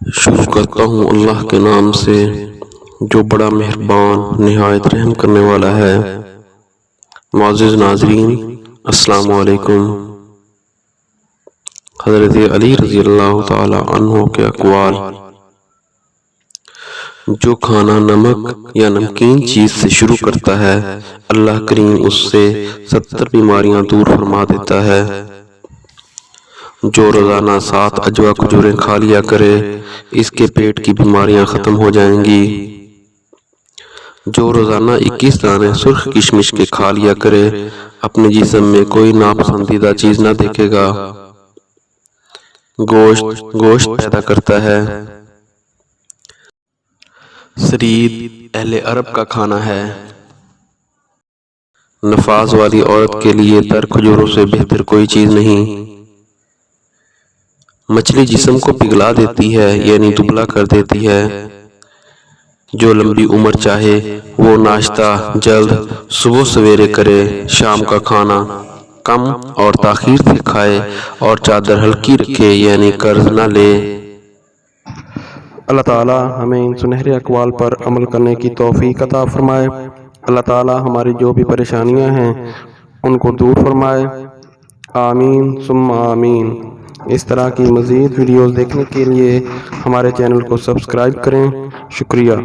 شروع کرتا ہوں اللہ کے نام سے جو بڑا مہربان نہایت رحم کرنے والا ہے۔ معزز ناظرین، السلام علیکم۔ حضرت علی رضی اللہ تعالی عنہ کے اقوال: جو کھانا نمک یا نمکین چیز سے شروع کرتا ہے اللہ کریم اس سے 70 بیماریاں دور فرما دیتا ہے۔ جو روزانہ 7 اجوا کھجوریں کھا لیا کرے اس کے پیٹ کی بیماریاں ختم ہو جائیں گی۔ جو روزانہ 21 دانے سرخ کشمش کے کھا لیا کرے اپنے جسم میں کوئی ناپسندیدہ چیز نہ دیکھے گا۔ گوشت پیدا کرتا ہے۔ ثرید اہل عرب کا کھانا ہے۔ نفاس والی عورت کے لیے تر کھجوروں سے بہتر کوئی چیز نہیں۔ مچھلی جسم کو پگھلا دیتی ہے یعنی دبلا کر دیتی ہے۔ جو لمبی عمر چاہے وہ ناشتہ جلد صبح سویرے کرے، شام کا کھانا کم اور تاخیر سے کھائے اور چادر ہلکی رکھے یعنی قرض نہ لے۔ اللہ تعالی ہمیں ان سنہرے اقوال پر عمل کرنے کی توفیق عطا فرمائے۔ اللہ تعالی ہماری جو بھی پریشانیاں ہیں ان کو دور فرمائے، آمین ثم آمین۔ اس طرح کی مزید ویڈیوز دیکھنے کے لیے ہمارے چینل کو سبسکرائب کریں۔ شکریہ۔